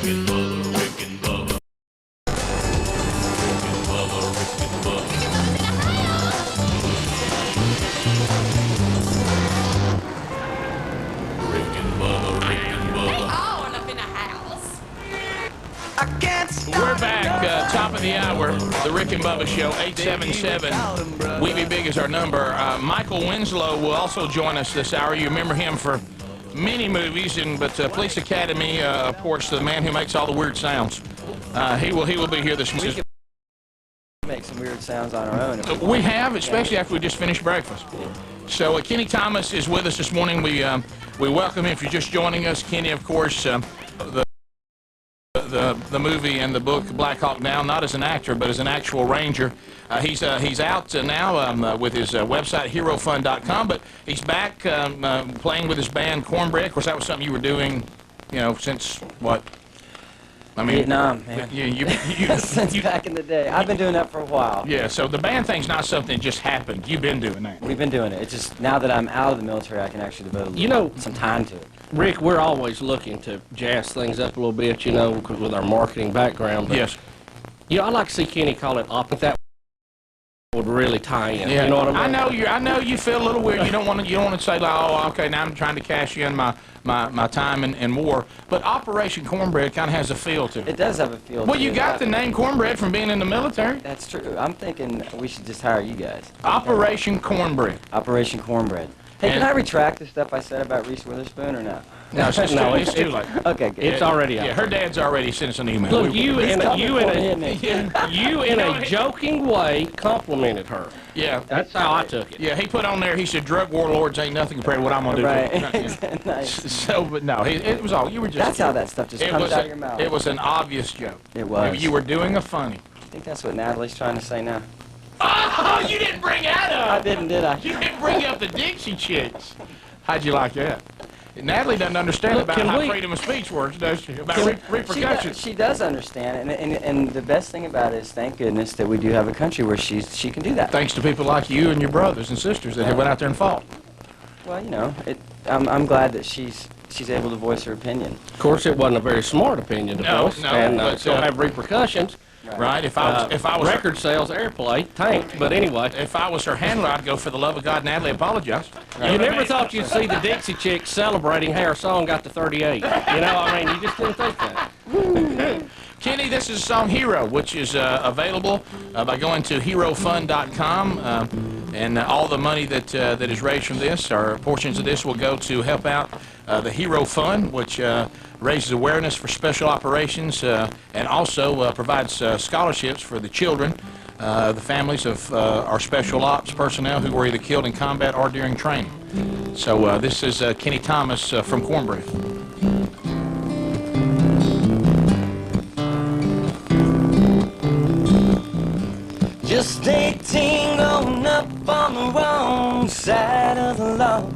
We're back, top of the hour, the Rick and Bubba Show, 877. We Be Big is our number. Michael Winslow will also join us this hour. You remember him for many movies, but Police Academy, of course, the man who makes all the weird sounds. He will be here this morning. We can make some weird sounds on our own. We have, especially after we just finished breakfast. So Keni Thomas is with us this morning. We welcome him if you're just joining us. Keni, of course, the movie and the book Black Hawk Down, not as an actor but as an actual ranger. He's out now with his website herofun.com, but he's back playing with his band Cornbread. Of course, that was something you were doing, since what? I mean, Vietnam, man. Since back in the day. I've been doing that for a while. Yeah, so the band thing's not something that just happened. You've been doing that. We've been doing it. It's just now that I'm out of the military, I can actually devote some time to it. Rick, we're always looking to jazz things up a little bit, with our marketing background. But, yes. I'd like to see Keni call it op, but that would really tie in. Yeah. You know what I mean? I know you feel a little weird. You don't want to say like, oh, okay, now I'm trying to cash in my time in war. But Operation Cornbread kind of has a feel to it. It does have a feel. Well, you got the name Cornbread from being in the military. That's true. I'm thinking we should just hire you guys. Operation Cornbread. Operation Cornbread. Hey, can I retract the stuff I said about Reese Witherspoon or not? No, it's too late. Okay, good. It's already up. Yeah, her dad's already sent us an email. Look, you in a joking way complimented her. Yeah. That's how I took it. Yeah, he put on there, he said, drug warlords ain't nothing compared to what I'm going to do. Right. Nice. So, but no, it was all, you were just... That's how that stuff just comes out of your mouth. It was an obvious joke. It was. You were doing a funny. I think that's what Natalie's trying to say now. Oh, you didn't bring that up. I didn't, did I? You didn't bring up the Dixie Chicks. How'd you like that? Natalie doesn't understand about how freedom of speech works, does she? About repercussions. She does understand, and the best thing about it is, thank goodness that we do have a country where she can do that. Thanks to people like you and your brothers and sisters that have went out there and fought. Well, I'm glad that she's able to voice her opinion. Of course, it wasn't a very smart opinion to voice, and it'll have repercussions. Right. If I was record sales, airplay, tanked. But anyway, if I was her handler, I'd go, for the love of God, Natalie, apologize. You never thought you'd see the Dixie Chicks celebrating how her song got to 38. You just didn't think that. Keni, this is the song Hero, which is available by going to herofun.com, and all the money that is raised from this, or portions of this, will go to help out the Hero Fund, which raises awareness for special operations and also provides scholarships for the children, the families of our special ops personnel who were either killed in combat or during training. So this is Keni Thomas from Cornbread. Just 18 going up on the wrong side of the law.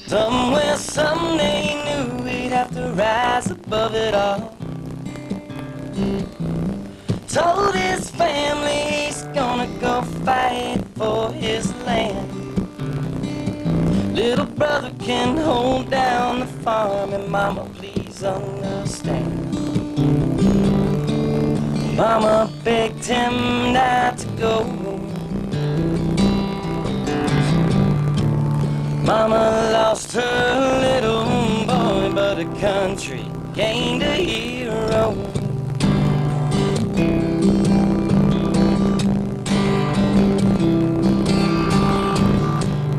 Somewhere, someday knew we'd have to rise above it all. Told his family he's gonna go fight for his land. Little brother can hold down the farm, and mama, please understand. Mama begged him not to go. Mama lost her little boy, but the country gained a hero.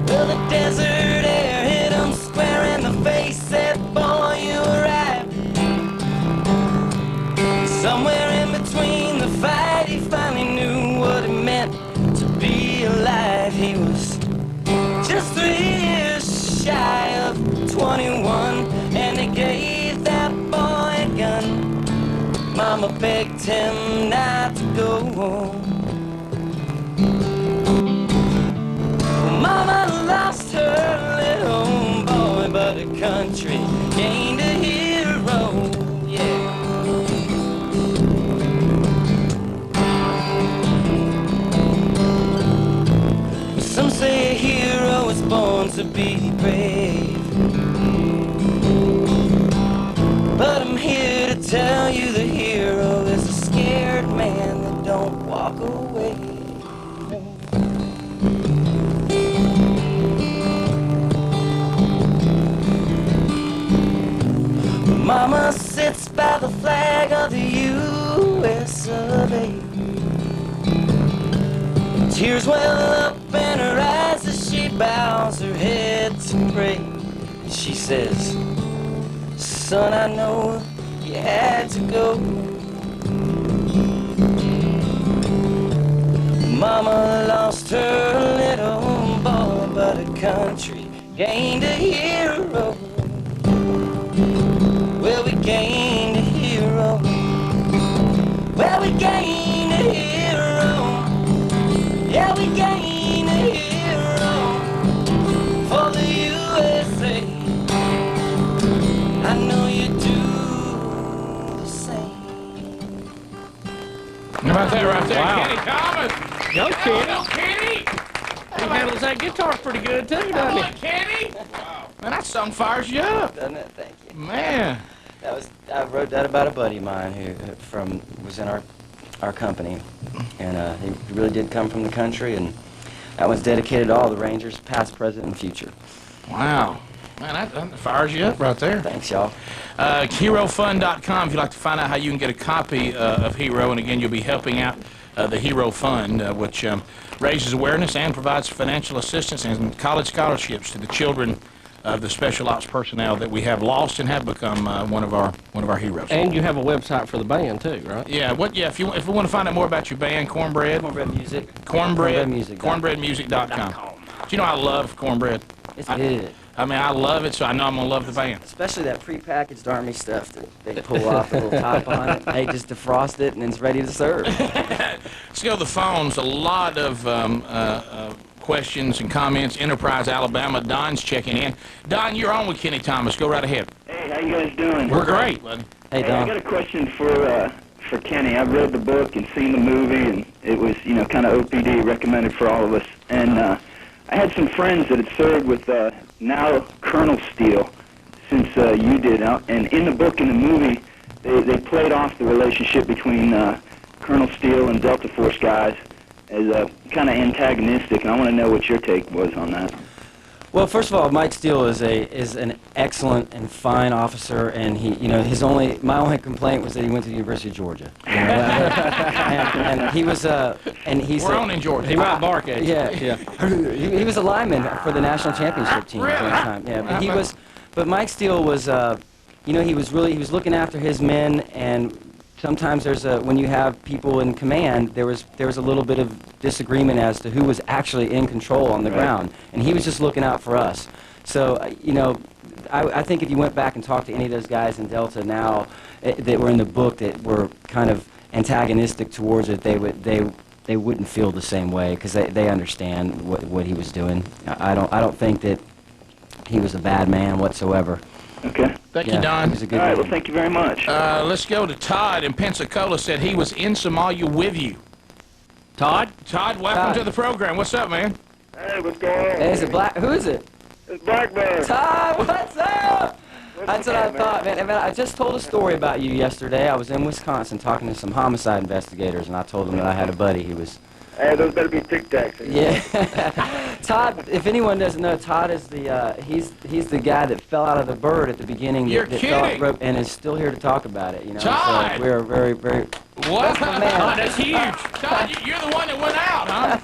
Well, the desert air hit him square in the face, said, boy, you arrived. Somewhere in between the fight, he finally knew what it meant to be alive. He was just 3 years shy of 21, and they gave that boy a gun. Mama begged him not to go. Mama lost her little boy, but the country gained a hero, yeah. Some say a hero is born to be brave. by the flag of the U.S. of A. Tears well up in her eyes as she bows her head to pray. She says, son, I know you had to go. Mama lost her little boy, but her country gained a hero. Well, we gained a hero. Well, we gained a hero. Yeah, we gained a hero for the USA. I know you do the same. How about that right there? Wow. Keni Thomas. Go, Kenny. Go, Kenny. He handles that guitar pretty good, too, Come doesn't on, he? Kenny. Wow. Man, that song fires you up. Doesn't it? Thank you. Man. I wrote that about a buddy of mine who was in our company, and he really did come from the country, and that one's dedicated to all the Rangers, past, present, and future. Wow. Man, that fires you up right there. Thanks, y'all. HeroFund.com if you'd like to find out how you can get a copy of Hero, and again, you'll be helping out the Hero Fund, which raises awareness and provides financial assistance and college scholarships to the children of the special ops personnel that we have lost and have become one of our heroes. And you have a website for the band, too, right? Yeah, if we want to find out more about your band, Cornbread, Cornbread Music. cornbreadmusic.com. Do you know I love cornbread? It's good. I mean, I love it, so I know I'm going to love the band. Especially that prepackaged Army stuff that they pull off the little top on it. They just defrost it, and it's ready to serve. Let's go to the phones. A lot of questions and comments. Enterprise, Alabama. Don's checking in. Don, you're on with Keni Thomas. Go right ahead. Hey, how you guys doing? We're great, bud. Hey, I Don. got a question for Kenny. I've read the book and seen the movie, and it was, kind of OPD, recommended for all of us. And I had some friends that had served with now Colonel Steele since you did. And in the book and the movie, they played off the relationship between Colonel Steele and Delta Force guys as kind of antagonistic, and I want to know what your take was on that. Well, first of all, Mike Steele is an excellent and fine officer, and my only complaint was that he went to the University of Georgia. And he was We're on in Georgia. He might bark at you. Yeah. He was a lineman for the national championship team at that time. Yeah, but Mike Steele was he was looking after his men, and sometimes when you have people in command, there was a little bit of disagreement as to who was actually in control on the ground, and he was just looking out for us. So I think if you went back and talked to any of those guys in Delta now that were in the book that were kind of antagonistic towards it, they wouldn't feel the same way, because they understand what he was doing. I don't think that he was a bad man whatsoever. Okay. Thank you, Don. He was a good All right, man. well, thank you very much. Let's go to Todd in Pensacola. Said he was in Somalia with you. Todd? Todd, welcome Todd. to the program. What's up, man? Hey, what's going on? Hey, is it Black? Who is it? It's Blackbird. Todd, what's up? That's what I thought, man. I just told a story about you yesterday. I was in Wisconsin talking to some homicide investigators, and I told them that I had a buddy who was... Hey, those better be Tic Tacs. Yeah. Todd, if anyone doesn't know, Todd is he's the guy that fell out of the bird at the beginning. You're that kidding. fell out and is still here to talk about it. Todd! So we're very, very... What? That's my man. Todd, that's huge. Todd, you're the one that went out, huh?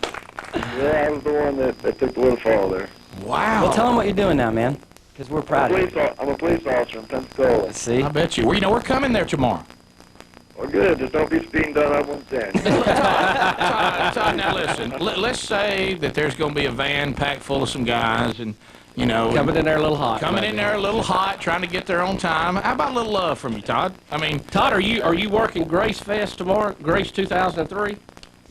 Yeah, I was the one that took the little fall there. Wow. Well, tell them what you're doing now, man, because we're proud of you. I'm a police officer in Pensacola. See? I bet you. Well, we're coming there tomorrow. Well, good. Just don't be speeding down I-110. Todd, now listen. Let's say that there's going to be a van packed full of some guys, and Coming in there a little hot. coming in there a little hot, trying to get there on time. How about a little love from you, Todd? I mean, Todd, are you working Grace Fest tomorrow? Grace 2003?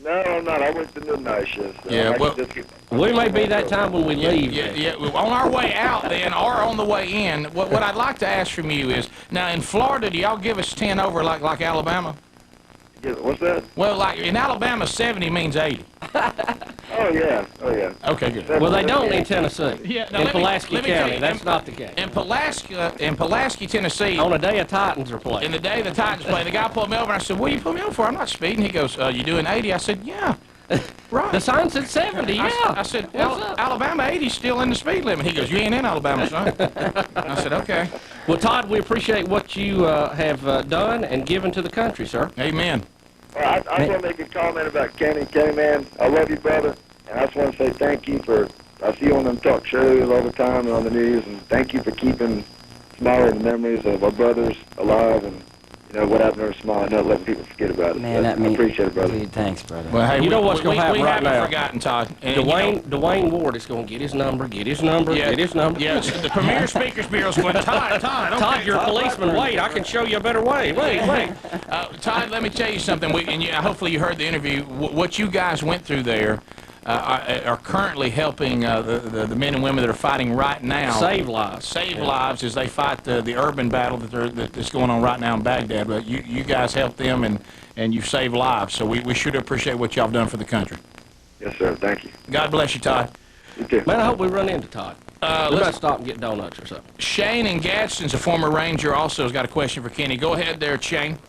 No, I'm not. I went to midnight shift. So Yeah, I well- can just get- We may be that time when we leave. yeah. On our way out, then, or on the way in. What I'd like to ask from you is, now in Florida, do y'all give us 10 over like Alabama? What's that? Well, like in Alabama, 70 means 80. Oh, yeah. Okay, good. Well, they don't in Tennessee. Yeah, now in let me Pulaski tell County, you, that's not the case. In Pulaski, Tennessee, On a day of Titans are in playing. the day the Titans play, the guy pulled me over and I said, "What are you pulling me over for? I'm not speeding." He goes, "You doing 80?" I said, "Yeah." Right. The sign said 70, yeah. I said, What's "Well, up? Alabama 80's still in the speed limit." He goes, "You ain't in Alabama, son." I said, "Okay." Well, Todd, we appreciate what you have done and given to the country, sir. Amen. I just want to make a comment about Kenny. Kenny, man, I love you, brother. And I just want to say thank you for, I see you on them talk shows all the time and on the news, and thank you for keeping smiling the memories of our brothers alive and, you know, what happened to our smile and not letting people forget about it. Man, I appreciate it, brother. Dude, thanks, brother. Well, hey, You know what's gonna happen we right haven't now. forgotten, Todd. And, you know, Dwayne Ward is going to get his number, get his number. Yeah, the Premier Speakers Bureau's going, Todd, Todd, you're a policeman. Wait, I can show you a better way. Wait. Todd, let me tell you something. Hopefully you heard the interview. What you guys went through there are currently helping the men and women that are fighting right now. Save lives. Save lives as they fight the urban battle that's going on right now in Baghdad. But you guys help them and you save lives. So we should appreciate what y'all have done for the country. Yes, sir. Thank you. God bless you, Todd. You too. Man, I hope we run into Todd. We better Let's- stop and get donuts or something. Shane in Gadsden's a former Ranger, also has got a question for Kenny. Go ahead there, Shane.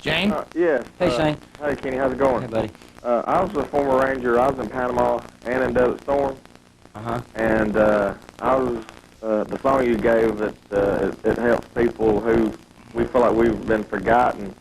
Shane? Yes. Hey, Shane. Hey, Kenny, how's it going? Hey, buddy. I was a former Ranger. I was in Panama and in Desert Storm. Uh-huh. And I was, the song you gave, it helps people who we feel like we've been forgotten.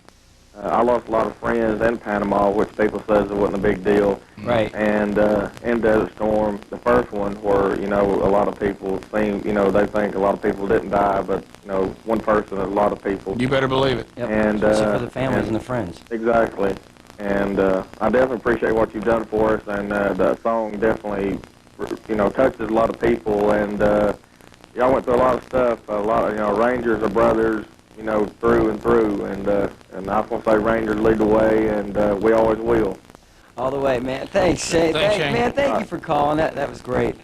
I lost a lot of friends in Panama, which people says it wasn't a big deal. Right. And in Desert Storm, the first one, where, you know, a lot of people think, you know, they think a lot of people didn't die, but, you know, one person, a lot of people. You better believe it. Yep. And, Especially for the families and the friends. Exactly. And I definitely appreciate what you've done for us, and that song definitely, you know, touches a lot of people, and y'all went through a lot of stuff. A lot of, you know, Rangers are brothers, you know, through and through, and I just want to say Rangers lead the way, and we always will. All the way, man. Thanks, Shane. Thanks, Shane. Man, thank you for calling. That was great.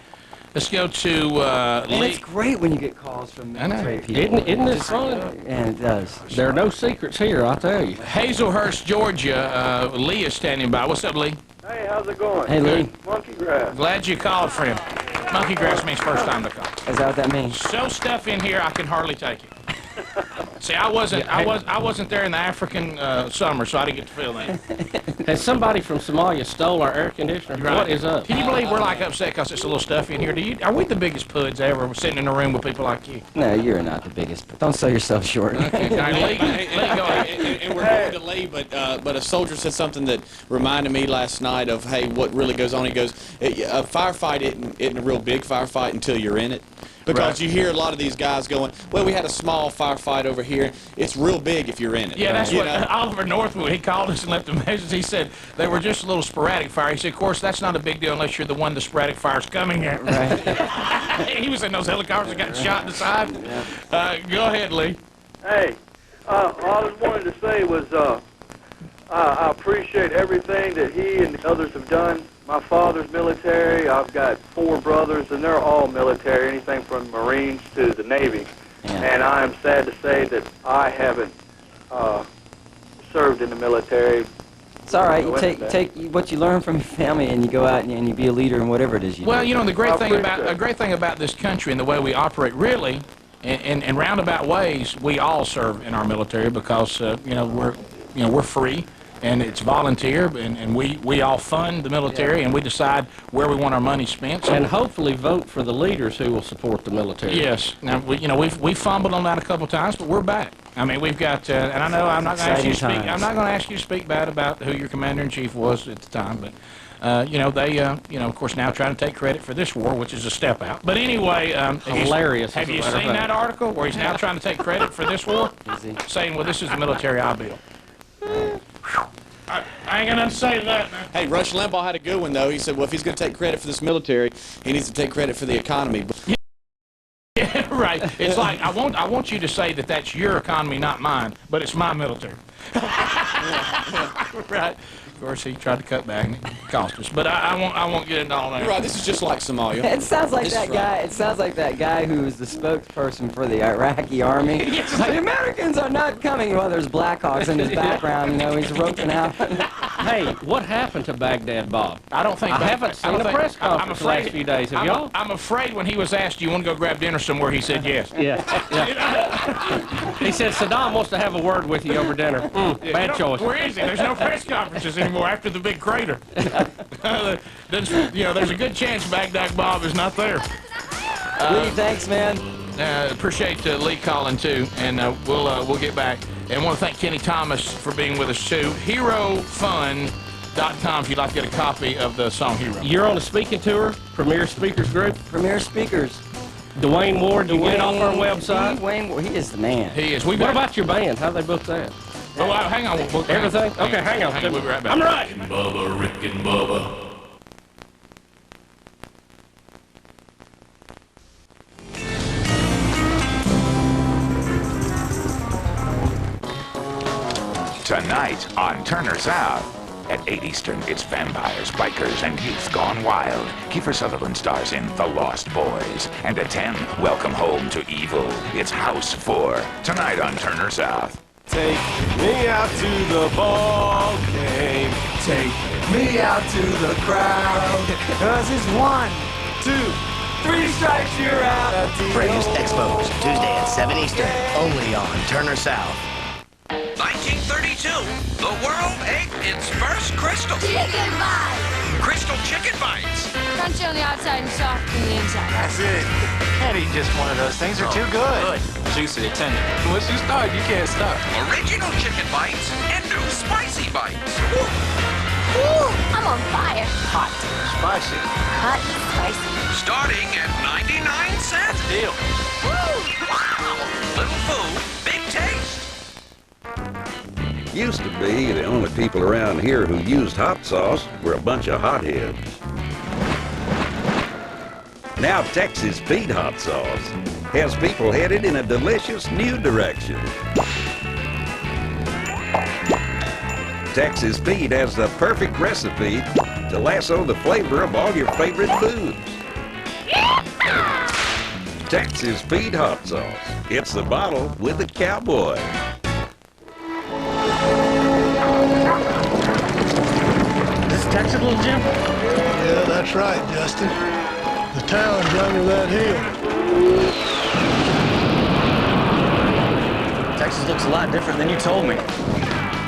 Let's go to And Lee. it's great when you get calls from I know. military people. Isn't it fun? And it does. There are no secrets here, I'll tell you. Hazelhurst, Georgia. Lee is standing by. What's up, Lee? Hey, how's it going? Hey, Lee. Monkey grass. Glad you called, friend. Monkey grass means first time to call. Is that what that means? So stuff in here I can hardly take it. See, I wasn't there in the African summer, so I didn't get to feel that. Has somebody from Somalia stole our air conditioner? Right. What is up? Can you believe we're like upset because it's a little stuff in here? Are we the biggest puds ever? We're sitting in a room with people like you. No, you're not the biggest. But don't sell yourself short. Okay, now, Lee, go ahead. And we're going to Lee, but a soldier said something that reminded me last night of, hey, what really goes on. He goes, a firefight isn't a real big firefight until you're in it. Because you hear a lot of these guys going, well, we had a small firefight over here. It's real big if you're in it. Yeah, that's You what know? Oliver Northwood, he called us and left a message. He said they were just a little sporadic fire. He said, of course, that's not a big deal unless you're the one the sporadic fire's coming at. Right. He was in those helicopters that got shot in the side. Go ahead, Lee. Hey, all I was wanted to say was I appreciate everything that he and the others have done. My father's military. I've got 4 brothers, and they're all military, anything from Marines to the Navy. Yeah. And I am sad to say that I haven't served in the military. It's all right. You take what you learn from your family, and you go out and you be a leader in whatever it is you do. Well, you know, the great thing appreciate about it. a great thing about this country and the way we operate, really, in roundabout ways, we all serve in our military because we're free. And it's volunteer, and we all fund the military, and we decide where we want our money spent. So And hopefully vote for the leaders who will support the military. yes, now we've fumbled on that a couple times, but we're back. I mean, we've got, and I know I'm not going to ask you to Exciting speak. times. I'm not going to ask you to speak bad about who your commander in chief was at the time, but they, of course, now trying to take credit for this war, which is a step out. But anyway, Hilarious, Have as a you matter of seen fact. that article where he's now trying to take credit for this war, Is he? saying, "Well, this is the military I built." I ain't got nothing to say to that, man. Hey, Rush Limbaugh had a good one, though. He said, well, if he's going to take credit for this military, he needs to take credit for the economy. Yeah, right. It's like I want you to say that that's your economy, not mine, but it's my military. Right. Of course, he tried to cut back and it cost us, but I won't get into all that. You're right, this is just like Somalia. It sounds like This that is right. guy. It sounds like that guy who is the spokesperson for the Iraqi army. The Americans are not coming. Well, there's Blackhawks in his background. You know, he's roping out. Hey, what happened to Baghdad Bob? I don't think I haven't seen a press conference the last few days. Have y'all? I'm afraid when he was asked, "Do you want to go grab dinner somewhere?" he said yes. Yeah. He said Saddam wants to have a word with you over dinner. Bad choice. Where is he? There's no press conferences anymore after the big crater. There's a good chance Baghdad Bob is not there. Lee, thanks, man. Appreciate Lee calling too, and we'll get back. And want to thank Keni Thomas for being with us too. HeroFund.com if you'd like to get a copy of the song Hero. You're on a speaking tour, Premier Speakers Group. Premier Speakers. Dwayne Ward, you get it off our website. Dwayne Ward, he is the man. He is. What about your band? How they book that? Oh, hang on. Everything? Okay, hang on. We'll be right back. I'm right. Rick and Bubba, Rick and Bubba. Tonight on Turner South. At 8 Eastern, it's vampires, bikers, and youth gone wild. Kiefer Sutherland stars in The Lost Boys. And at 10, welcome home to evil. It's House 4. Tonight on Turner South. Take me out to the ball game. Take me out to the crowd. 'Cause it's 1, 2, 3 strikes, you're out. Bravest Expos, Tuesday at 7 Eastern, only on Turner South. 1932, the world ate its first crystal. Chicken bites! Crystal chicken bites. Crunchy on the outside and soft on the inside. That's it. Can't eat just one of those things. They're too good. Juicy, tender. Once you start, you can't stop. Original chicken bites and new spicy bites. Woo. Ooh, I'm on fire. Hot, spicy. Hot and spicy. Starting at 99 cents. Deal. Woo! Wow. Little food, big taste. Used to be the only people around here who used hot sauce were a bunch of hotheads. Now Texas Pete hot sauce has people headed in a delicious new direction. Texas Pete has the perfect recipe to lasso the flavor of all your favorite foods. Texas Pete hot sauce. It's the bottle with the cowboy. Texas, little Jim? Yeah, that's right, Justin. The town's under that hill. Texas looks a lot different than you told me.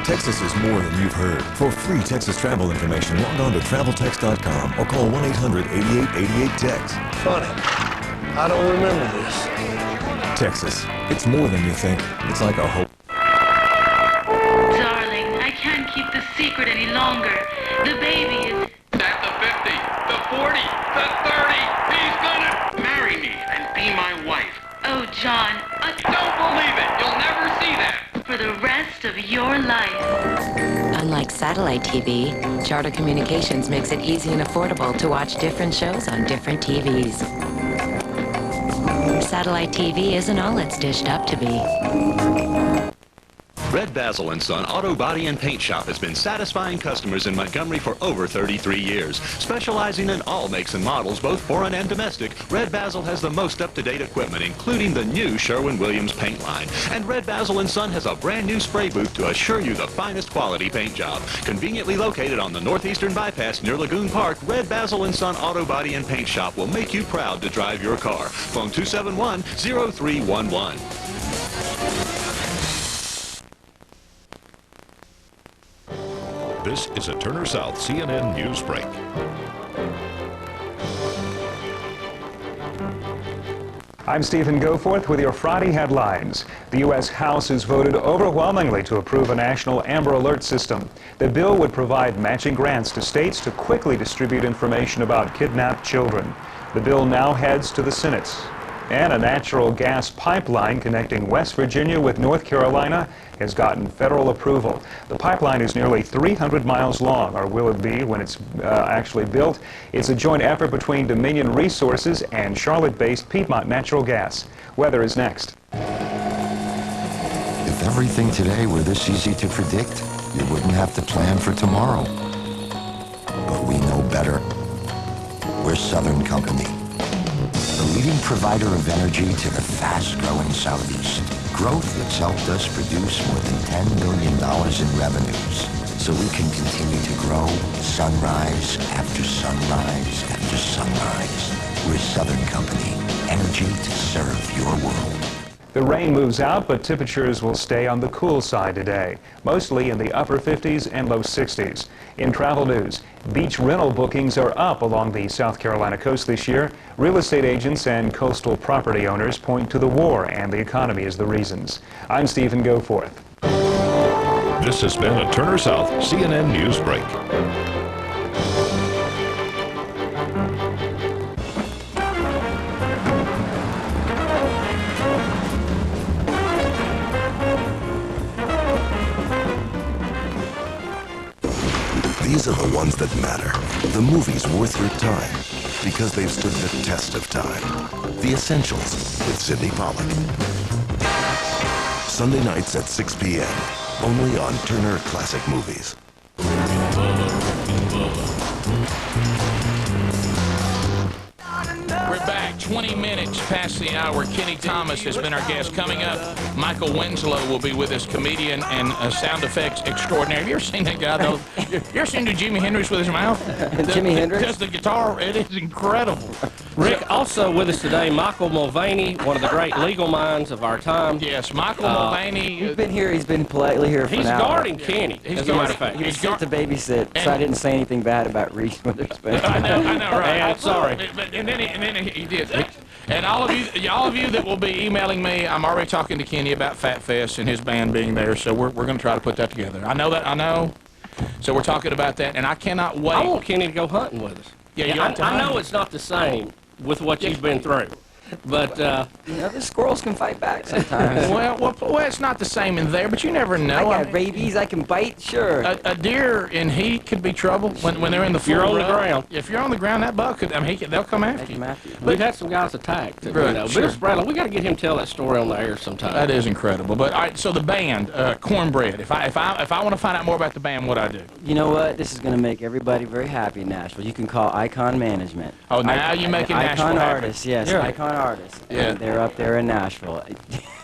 Texas is more than you've heard. For free Texas travel information, log on to traveltex.com or call 1-800-8888-TEX. Funny, I don't remember this. Texas, it's more than you think. It's like a hope. Darling, I can't keep the secret any longer. The baby is... At the 50, the 40, the 30, he's gonna marry me and be my wife. Oh, John, Don't believe it. You'll never see that. for the rest of your life. Unlike satellite TV, Charter Communications makes it easy and affordable to watch different shows on different TVs. Satellite TV isn't all it's dished up to be. Red Basil & Son Auto Body and Paint Shop has been satisfying customers in Montgomery for over 33 years. Specializing in all makes and models, both foreign and domestic, Red Basil has the most up-to-date equipment, including the new Sherwin-Williams paint line. And Red Basil & Son has a brand new spray booth to assure you the finest quality paint job. Conveniently located on the Northeastern Bypass near Lagoon Park, Red Basil & Son Auto Body and Paint Shop will make you proud to drive your car. Phone 271-0311. This is a Turner South CNN News Break. I'm Stephen Goforth with your Friday headlines. The U.S. House has voted overwhelmingly to approve a national Amber Alert system. The bill would provide matching grants to states to quickly distribute information about kidnapped children. The bill now heads to the Senate. And a natural gas pipeline connecting West Virginia with North Carolina has gotten federal approval. The pipeline is nearly 300 miles long, or will it be when it's actually built. It's a joint effort between Dominion Resources and Charlotte-based Piedmont Natural Gas. Weather is next. If everything today were this easy to predict, you wouldn't have to plan for tomorrow. But we know better. We're Southern Company, the leading provider of energy to the fast-growing Southeast. Growth that's helped us produce more than $10 billion in revenues, so we can continue to grow sunrise after sunrise after sunrise. We're Southern Company, energy to serve your world. The rain moves out, but temperatures will stay on the cool side today, mostly in the upper 50s and low 60s. In travel news, beach rental bookings are up along the South Carolina coast this year. Real estate agents and coastal property owners point to the war and the economy as the reasons. I'm Stephen Goforth. This has been a Turner South CNN News Break. These are the ones that matter. The movies worth your time because they've stood the test of time. The Essentials with Sidney Pollack. Sunday nights at 6 p.m. only on Turner Classic Movies. We're back 20 minutes past the hour. Keni Thomas has been our guest. Coming up, Michael Winslow will be with us, comedian and sound effects extraordinary. Have you ever seen that guy, though? You ever seen Jimi Hendrix with his mouth? Jimi Hendrix? Does the guitar. It is incredible. Rick, also with us today, Michael Mulvaney, one of the great legal minds of our time. Yes, Michael Mulvaney. He's been here. He's been politely here for He's an hour. guarding Kenny, as a matter of fact. He was sent to babysit, so I didn't say anything bad about Reese Witherspoon. I know, right? Yeah, sorry. And then he did. And all of you that will be emailing me, I'm already talking to Kenny about Fat Fest and his band being there, so we're going to try to put that together. I know. So we're talking about that, and I cannot wait. I want Kenny to go hunting with us. Yeah, I know it's not the same with what you've been through. But, the squirrels can fight back sometimes. well, it's not the same in there, but you never know. I got rabies, I can bite, sure. A deer in heat could be trouble when they're in the full You're on the rut. ground. If you're on the ground, that buck could, they'll come after you. We've had some guys attacked. Right, sure. Bill Bradley, we got to get him to tell that story on the air sometime. That is incredible. But all right, so the band, Cornbread. If I want to find out more about the band, what I do? You know what? This is going to make everybody very happy in Nashville. You can call Icon Management. Oh, now you make it Nashville Icon happy. Artists, yes, Yeah. Icon Artists. Yeah. And they're up there in Nashville.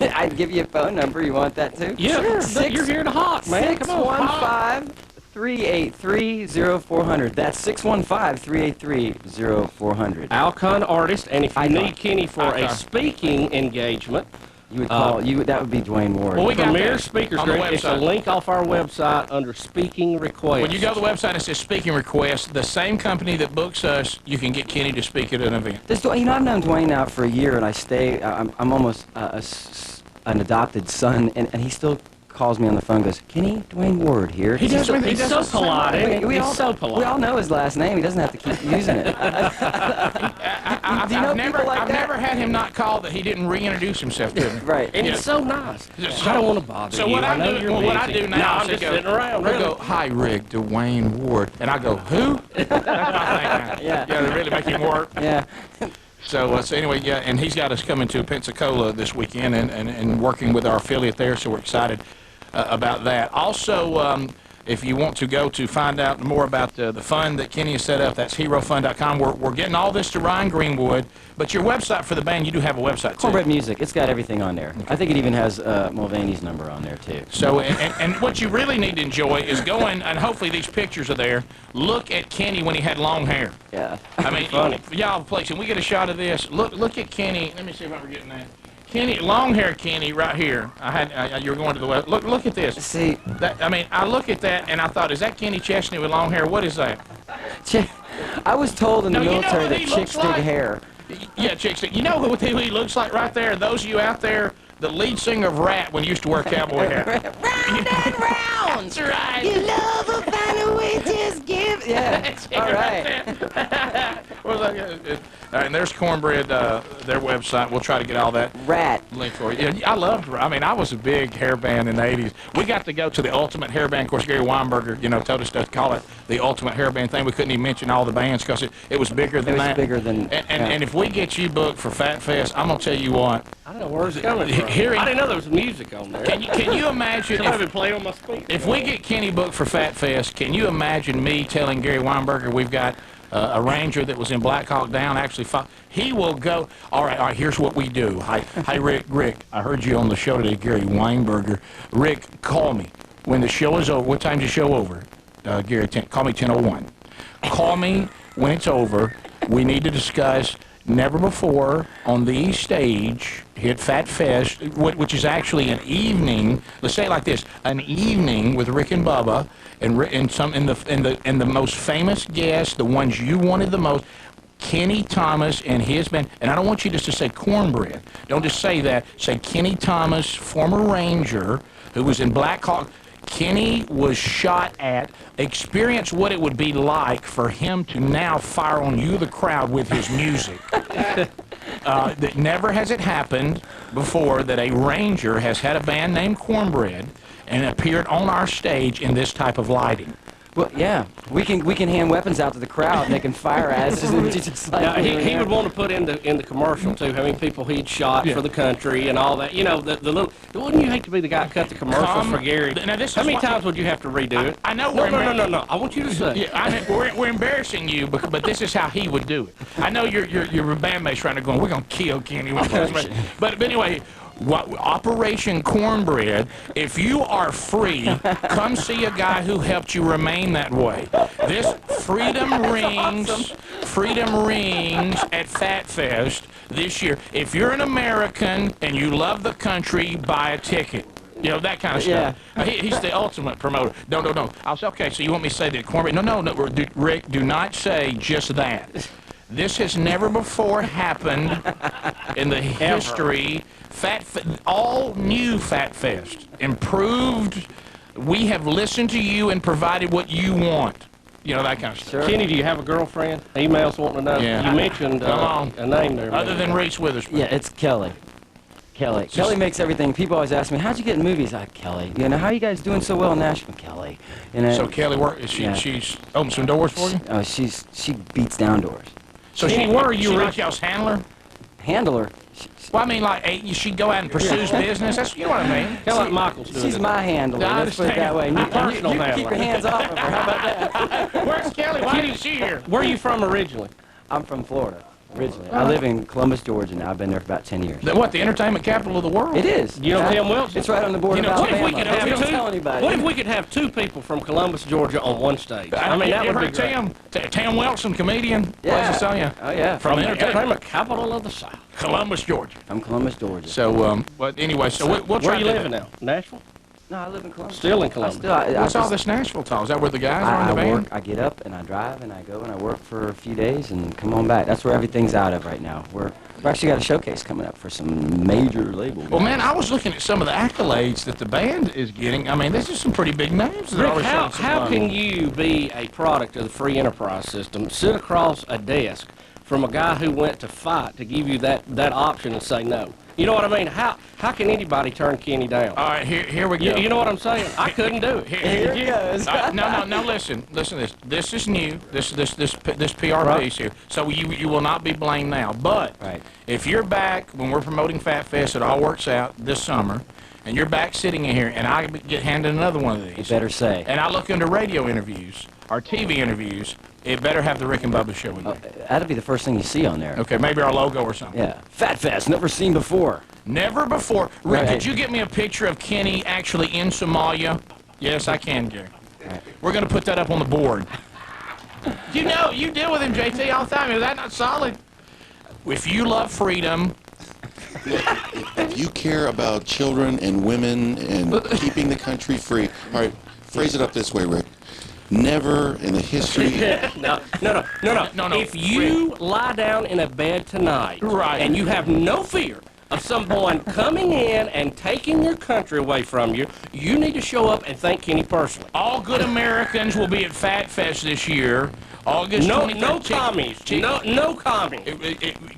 I'd give you a phone number. You want that too? Yeah, Sure. you're here to hot, man. Come on. 615-383-0400. That's 615-383-0400. Alcon Artist, and if you need Kenny for a speaking engagement, you would call that would be Dwayne Ward. Well, we got Premier Speakers on the Group. It's a website. link off our website under speaking requests. When you go to the website, it says speaking requests. The same company that books us, you can get Kenny to speak at an event. I've known Dwayne now for a year, and I'm almost an adopted son, and he still calls me on the phone and goes, Kenny, Dwayne Ward here. He's so polite. He's so polite. We all know his last name. He doesn't have to keep using it. I've never had him not call that he didn't reintroduce himself to me. Right. And he's so nice. I don't want to bother you. What I do now, I'm just sitting around. I go, hi, Rick, Dwayne Ward. And I go, who? Yeah, to really make him work. Yeah. So anyway, yeah, and he's got us coming to Pensacola this weekend and working with our affiliate there, so we're excited about that. Also, if you want to go to find out more about the fund that Kenny has set up, that's herofund.com. We're getting all this to Ryan Greenwood, but your website for the band, you do have a website, too. Cornbread Music. It's got everything on there. I think it even has Mulvaney's number on there, too. So, and what you really need to enjoy is going, and hopefully these pictures are there, look at Kenny when he had long hair. Yeah. I mean, y'all, please, can we get a shot of this? Look at Kenny. Let me see if I'm getting that. Kenny, long hair Kenny, right here. You're going to the web. Look at this. See, I look at that and I thought, is that Kenny Chesney with long hair? What is that? I was told in the military that chicks dig like? hair. Yeah, chicks dig. You know who he looks like right there? Those of you out there, the lead singer of Rat when he used to wear cowboy hat. Round and round. That's right. You love will find a way, just give. Yeah. All right. All right, and there's Cornbread, their website. We'll try to get all that Rat link for you. Yeah, I was a big hair band in the 80s. We got to go to the Ultimate Hair Band. Of course, Gary Weinberger, told us to call it the Ultimate Hair Band thing. We couldn't even mention all the bands because it was bigger than that. It was bigger than... And if we get you booked for Fat Fest, I'm going to tell you what. I don't know where it's coming from. I didn't know there was music on there. Can you imagine on my speaker. If we get Kenny booked for Fat Fest, can you imagine me telling Gary Weinberger we've got a ranger that was in Black Hawk Down actually he will go, all right, here's what we do. Hi, Rick, I heard you on the show today, Gary Weinberger. Rick, call me when the show is over. What time's the show over? Gary, call me 10:01. Call me when it's over. We need to discuss never before on the stage hit Fat Fest, which is actually an evening. Let's say it like this: an evening with Rick and Bubba, and the most famous guests, the ones you wanted the most. Keni Thomas and his band, and I don't want you just to say Cornbread. Don't just say that. Say Keni Thomas, former Ranger, who was in Black Hawk. Keni was shot at. Experience what it would be like for him to now fire on you, the crowd, with his music. That never has it happened before that a Ranger has had a band named Cornbread and appeared on our stage in this type of lighting. Well, yeah, we can hand weapons out to the crowd and they can fire at us. Now, he would want to put in the commercial too how many people he'd shot for the country and all that. You know, the little. Wouldn't you hate to be the guy who cut the commercials for Gary? Now this how many times would you have to redo it? I know. No. I want you to say. Yeah, we're embarrassing you, but this is how he would do it. I know your bandmates right now going, we're gonna kill Keni. But anyway. Operation Cornbread, if you are free, come see a guy who helped you remain that way. This Freedom Rings at Fat Fest this year. If you're an American and you love the country, buy a ticket. You know, that kind of stuff. Yeah. He's the ultimate promoter. No. I'll say, okay, so you want me to say that Cornbread? No, Rick, do not say just that. This has never before happened in the history. All new Fat Fest. Improved. We have listened to you and provided what you want. You know, that kind of stuff. Kenny, do you have a girlfriend? Emails wanting to know. Yeah. You mentioned a name there. Other than Reese Witherspoon. Yeah, it's Kelly. Kelly makes everything. People always ask me, how'd you get in movies? Kelly. You know, how are you guys doing so well in Nashville? Kelly. So Kelly, she's opened some doors for you? Oh, she beats down doors. So where are you, like y'all's handler? Handler? Well, I mean, like, she'd go out and pursue business. That's, you know what I mean? Kind of like Michael's doing. She's my handler. Let's put it that way. You can keep your hands off of her. How about that? Where's Kelly? Why is she here? Where are you from originally? I'm from Florida. Originally. I live in Columbus, Georgia now. I've been there for about 10 years. What, the entertainment capital of the world? It is. You know Tim Wilson? It's right on the border of Alabama. What if we could have two people from Columbus, Georgia on one stage? I mean, that would be great. Tim Wilson, comedian. Yeah. Oh, yeah. From the entertainment capital of the South. Columbus, Georgia. I'm Columbus, Georgia. So, but anyway, so we'll try. Where are you living now? Nashville? No, I live in Columbus. Still in Columbus. What's all this Nashville talk? Is that where the guys are in the band? I get up and I drive and I go and I work for a few days and come on back. That's where everything's out of right now. We've actually got a showcase coming up for some major labels. Well, man, I was looking at some of the accolades that the band is getting. I mean, this is some pretty big names. Rick, how can you be a product of the free enterprise system, sit across a desk from a guy who went to fight to give you that option and say no? You know what I mean? How can anybody turn Keni down? All right, here we go. You know what I'm saying? I couldn't do it. Here it goes. No, listen to this. This is new. This PR piece here. So you will not be blamed now. But if you're back when we're promoting Fat Fest, it all works out this summer, and you're back sitting in here, and I get handed another one of these. You better say. And I look into radio interviews or TV interviews. It better have the Rick and Bubba show in there. That'll be the first thing you see on there. Okay, maybe our logo or something. Yeah. Fat Fest, never seen before. Never before. Rick, could you get me a picture of Keni actually in Somalia? Yes, I can, Gary. We're going to put that up on the board. You know, you deal with him, JT, all the time. Is that not solid? If you love freedom... If you care about children and women and keeping the country free... All right, phrase it up this way, Rick. Never in the history... No. If you lie down in a bed tonight and you have no fear of someone coming in and taking your country away from you, you need to show up and thank Keni personally. All good Americans will be at Fat Fest this year. August 23rd. No commies. No commies.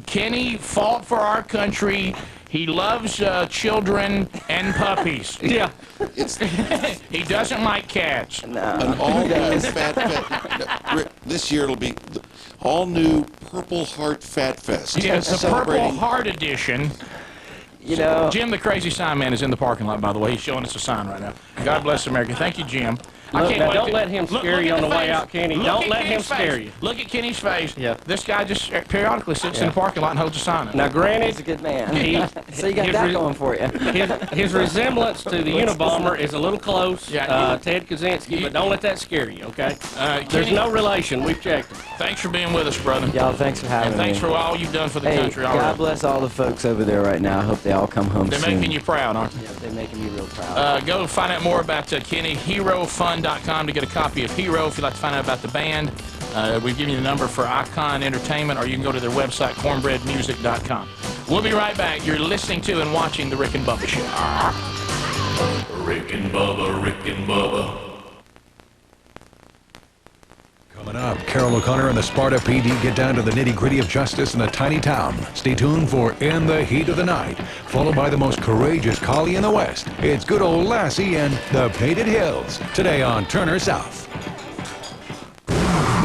Keni fought for our country. He loves children and puppies. Yeah. He doesn't like cats. An all-new Fat Fest. This year it'll be all-new Purple Heart Fat Fest. Yes, the Purple Heart edition. You know, Jim, the crazy sign man, is in the parking lot, by the way. He's showing us a sign right now. God bless America. Thank you, Jim. Look, can't now, wait don't to- let him look scare you at on the way face. out, Kenny. Look Don't at let him Kenny's scare face. you. Look at Kenny's face. Yeah. This guy just periodically sits in the parking lot and holds a sign up. Now, granted, He's a good man. he- So you got his that re- going for you. his resemblance to the Unabomber is a little close, Yeah, Ted Kaczynski, but don't let that scare you, okay? There's Kenny- no relation. We've checked him. Thanks for being with us, brother. Y'all, thanks for having And thanks me. for all you've done for the Hey, country God already. bless all the folks over there right now. I hope they all come home They're soon. making you proud, aren't they? Yeah, they're making me real proud. Go find out more about Kenny, HeroFun.com, to get a copy of Hero if you'd like to find out about the band. We've given you the number for Icon Entertainment, or you can go to their website, cornbreadmusic.com. We'll be right back. You're listening to and watching The Rick and Bubba Show. Rick and Bubba, Rick and Bubba. Coming up, Carol O'Connor and the Sparta PD get down to the nitty-gritty of justice in a tiny town. Stay tuned for In the Heat of the Night, followed by the most courageous collie in the West. It's good old Lassie and the Painted Hills, today on Turner South.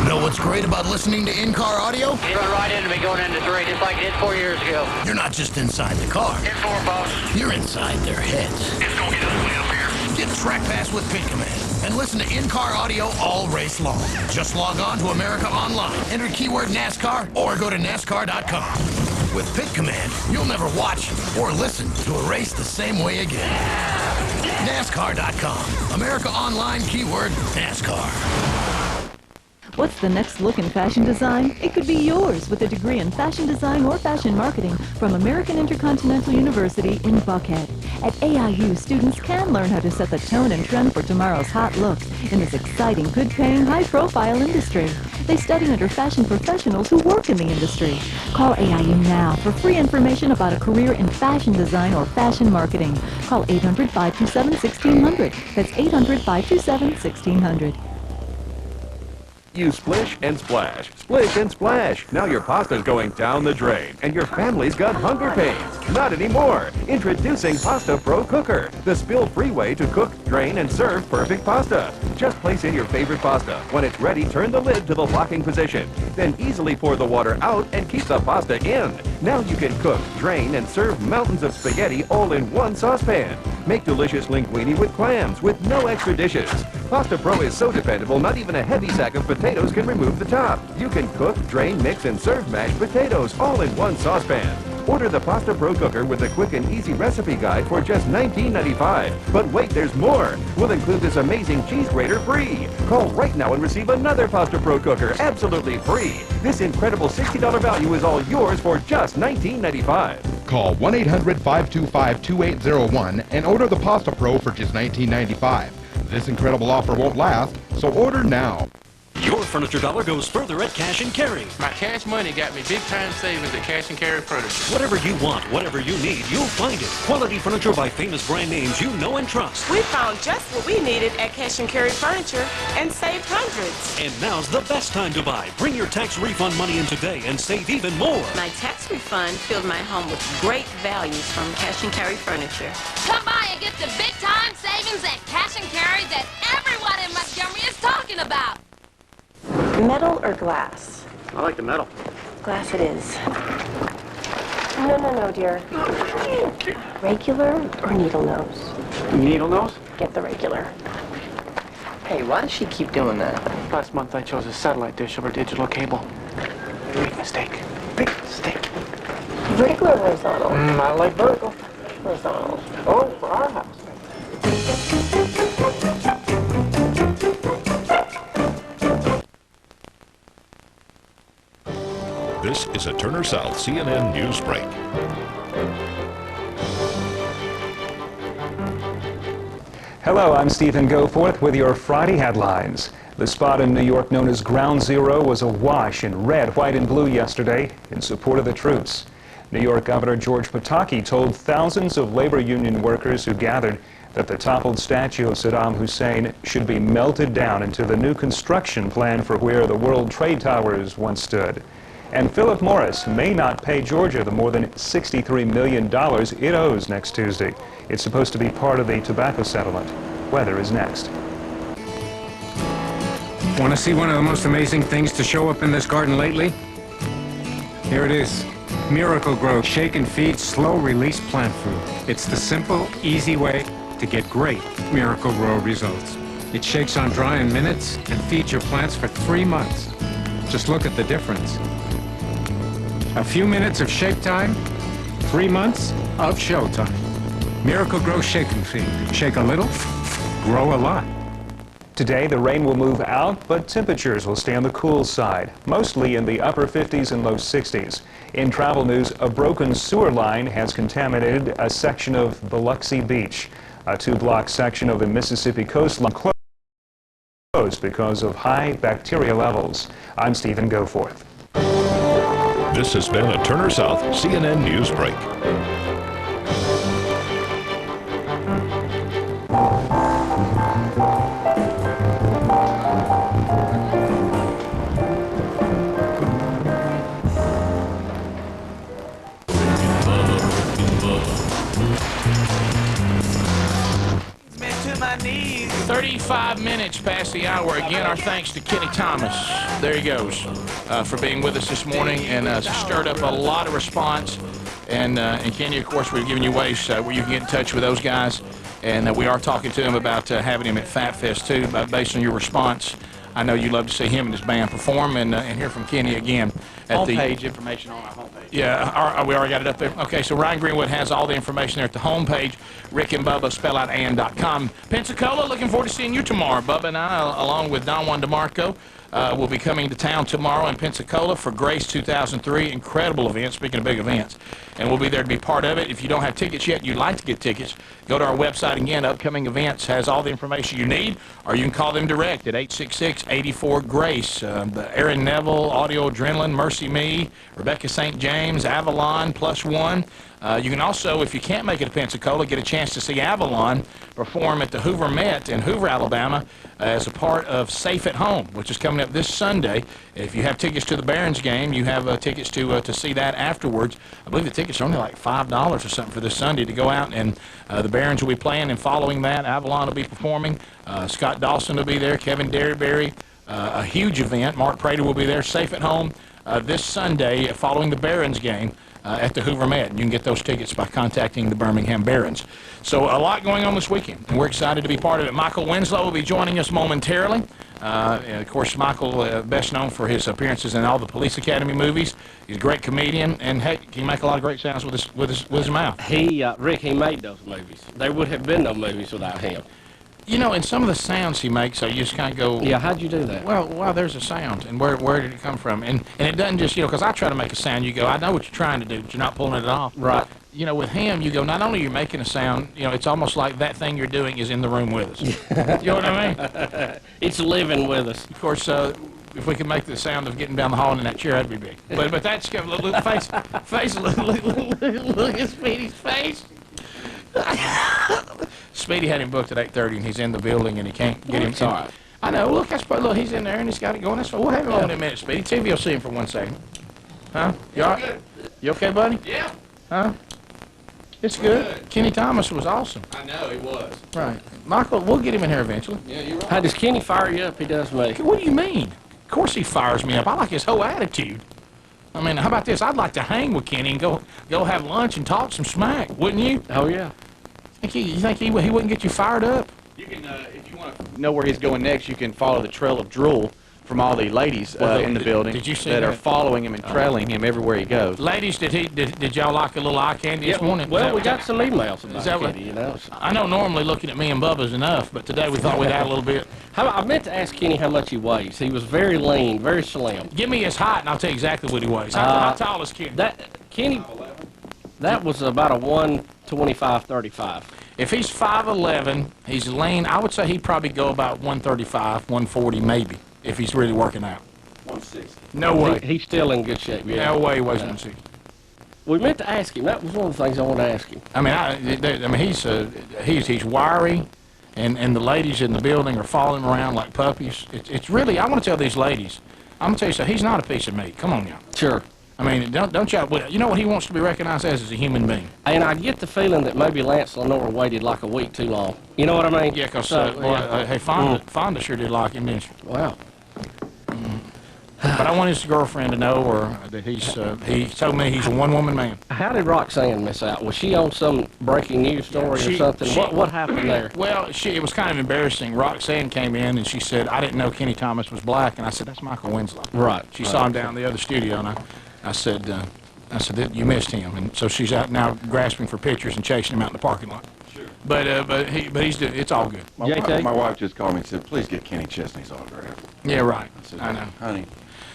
Know what's great about listening to in-car audio? You run right into me going into 3 just like it did 4 years ago. You're not just inside the car. Hit 4, boss. You're inside their heads. It's gonna get ugly up here. Get Track Pass with Pit Command and listen to in-car audio all race long. Just log on to America Online, enter keyword NASCAR, or go to NASCAR.com. With Pit Command, you'll never watch or listen to a race the same way again. NASCAR.com. America Online, keyword NASCAR. What's the next look in fashion design? It could be yours with a degree in fashion design or fashion marketing from American Intercontinental University in Buckhead. At AIU, students can learn how to set the tone and trend for tomorrow's hot looks in this exciting, good-paying, high-profile industry. They study under fashion professionals who work in the industry. Call AIU now for free information about a career in fashion design or fashion marketing. Call 800-527-1600. That's 800-527-1600. You splish and splash. Splish and splash. Now your pasta's going down the drain, and your family's got hunger pains. Not anymore. Introducing Pasta Pro Cooker, the spill-free way to cook, drain, and serve perfect pasta. Just place in your favorite pasta. When it's ready, turn the lid to the locking position. Then easily pour the water out and keep the pasta in. Now you can cook, drain, and serve mountains of spaghetti all in one saucepan. Make delicious linguine with clams with no extra dishes. Pasta Pro is so dependable, not even a heavy sack of potatoes can remove the top. You can cook, drain, mix, and serve mashed potatoes all in one saucepan. Order the Pasta Pro Cooker with a quick and easy recipe guide for just $19.95. But wait, there's more. We'll include this amazing cheese grater free. Call right now and receive another Pasta Pro Cooker absolutely free. This incredible $60 value is all yours for just $19.95. Call 1-800-525-2801 and order the Pasta Pro for just $19.95. This incredible offer won't last, so order now. Your furniture dollar goes further at Cash and Carry. My cash money got me big time savings at Cash and Carry Furniture. Whatever you want, whatever you need, you'll find it. Quality furniture by famous brand names you know and trust. We found just what we needed at Cash and Carry Furniture and saved hundreds. And now's the best time to buy. Bring your tax refund money in today and save even more. My tax refund filled my home with great values from Cash and Carry Furniture. Come by and get the big time savings at Cash and Carry that everyone in Montgomery is talking about. Metal or glass? I like the metal. Glass it is. No, dear. Regular or needle nose? Needle nose? Get the regular. Hey, why does she keep doing that? Last month I chose a satellite dish over digital cable. Big mistake. Big mistake. Vertical or horizontal? I like vertical. Horizontal. Oh, for our house. This is a Turner South CNN News Break. Hello, I'm Stephen Goforth with your Friday headlines. The spot in New York known as Ground Zero was awash in red, white, and blue yesterday in support of the troops. New York Governor George Pataki told thousands of labor union workers who gathered that the toppled statue of Saddam Hussein should be melted down into the new construction plan for where the World Trade Towers once stood. And Philip Morris may not pay Georgia the more than $63 million it owes next Tuesday. It's supposed to be part of the tobacco settlement. Weather is next. Want to see one of the most amazing things to show up in this garden lately? Here it is. Miracle Grow Shake and Feed Slow Release Plant Food. It's the simple, easy way to get great Miracle Grow results. It shakes on dry in minutes and feeds your plants for 3 months. Just look at the difference. A few minutes of shake time, 3 months of show time. Miracle Grow Shake and Feed. Shake a little, grow a lot. Today, the rain will move out, but temperatures will stay on the cool side, mostly in the upper 50s and low 60s. In travel news, a broken sewer line has contaminated a section of Biloxi Beach. A 2-block section of the Mississippi coastline closed because of high bacteria levels. I'm Stephen Goforth. This has been a Turner South CNN News Break. My knees. 35 minutes past the hour. Again, our thanks to Keni Thomas. There he goes, for being with us this morning and stirred up a lot of response. And Keni, of course, we've given you ways where you can get in touch with those guys. And we are talking to him about having him at Fat Fest too. But based on your response, I know you love to see him and his band perform and hear from Keni again. At Homepage information on our homepage. Yeah, we already got it up there. Okay, so Ryan Greenwood has all the information there at the homepage, Rick and Bubba, spelloutan.com. Pensacola, looking forward to seeing you tomorrow. Bubba and I, along with Don Juan DeMarco, will be coming to town tomorrow in Pensacola for Grace 2003. Incredible event, speaking of big events. And we'll be there to be part of it. If you don't have tickets yet, you'd like to get tickets, go to our website again. Upcoming Events has all the information you need, or you can call them direct at 866-84-GRACE. Aaron Neville, Audio Adrenaline, Mercy Me, Rebecca St. James, Avalon, Plus One. You can also, if you can't make it to Pensacola, get a chance to see Avalon perform at the Hoover Met in Hoover, Alabama, as a part of Safe at Home, which is coming up this Sunday. If you have tickets to the Barons game, you have tickets to see that afterwards. I believe the tickets are only like $5 or something for this Sunday to go out, and the Barons will be playing, and following that, Avalon will be performing. Scott Dawson will be there, Kevin Derryberry, a huge event. Mark Prater will be there. Safe at Home this Sunday following the Barons game at the Hoover Met. You can get those tickets by contacting the Birmingham Barons. So a lot going on this weekend, and we're excited to be part of it. Michael Winslow will be joining us momentarily. And of course, Michael, best known for his appearances in all the Police Academy movies. He's a great comedian, and hey, he make a lot of great sounds with his mouth. Rick, he made those movies. There would have been no movies without him. You know, and some of the sounds he makes, so you just kind of go... Yeah, how'd you do that? Well, there's a sound, and where did it come from? And it doesn't just, because I try to make a sound, you go, I know what you're trying to do, but you're not pulling it off. Right. You know, with him, you go, not only you're making a sound, it's almost like that thing you're doing is in the room with us. You know what I mean? It's living with us. Of course, if we could make the sound of getting down the hall in that chair, that'd be big. But that's, look at Speedy's face. Speedy had him booked at 8:30, and he's in the building, and he can't get him. Sorry. I know. Look, he's in there, and he's got it going. That's fine. We'll have him on in a minute, Speedy. TV will see him for 1 second. Huh? You all right? You okay, buddy? Yeah. Huh? It's good. Keni Thomas was awesome. I know, he was. Right. Michael, we'll get him in here eventually. Yeah, you're right. How does Keni fire you up? He does me. What do you mean? Of course he fires me up. I like his whole attitude. I mean, how about this? I'd like to hang with Keni and go have lunch and talk some smack, wouldn't you? Oh, yeah. You think he wouldn't get you fired up? You can, if you want to know where he's going next, you can follow the trail of drool from all the ladies in the building did you see that are following him and trailing him everywhere he goes. Ladies, did y'all like a little eye candy this morning? Well, we got some emails about Keni, I know normally looking at me and Bubba's enough, but today we thought we'd add a little bit. I meant to ask Keni how much he weighs. He was very lean, very slim. Give me his height, and I'll tell you exactly what he weighs. How tall is Keni? That was about a 125, 35. If he's 5'11", he's lean, I would say he'd probably go about 135, 140 maybe, if he's really working out. 160. No way. He's still in good shape. Yeah. No way he weighs 160. We meant to ask him. That was one of the things I wanted to ask him. I mean, he's wiry, and the ladies in the building are following him around like puppies. It's really, I want to tell these ladies, I'm going to tell you something, he's not a piece of meat. Come on now. Sure. I mean, don't y'all, you know what he wants to be recognized as a human being. And I get the feeling that maybe Lance Lenore waited like a week too long. You know what I mean? Yeah, because, hey, Fonda sure did like him, didn't she? Wow. But I want his girlfriend to know, or that he told me he's a one-woman man. How did Roxanne miss out? Was she on some breaking news story or something? What happened there? Well, it was kind of embarrassing. Roxanne came in and she said, I didn't know Keni Thomas was black. And I said, that's Michael Winslow. Right. She saw him down in the other studio, and I said, you missed him. And so she's out now grasping for pictures and chasing him out in the parking lot. Sure. But it's all good. My wife just called me and said, please get Kenny Chesney's autograph. Yeah, right. I said, I know. Honey.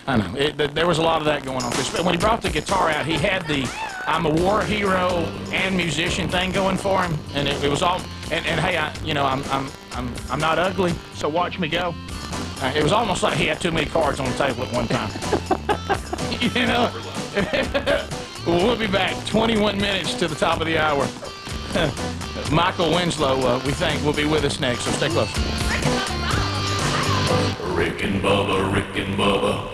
I know. There was a lot of that going on. When he brought the guitar out, he had the I'm a war hero and musician thing going for him, and it was all. And hey, I'm not ugly, so watch me go. It was almost like he had too many cards on the table at one time. You know. We'll be back. 21 minutes to the top of the hour. Michael Winslow, we think, will be with us next, so stay close. Rick and Bubba, Rick and Bubba.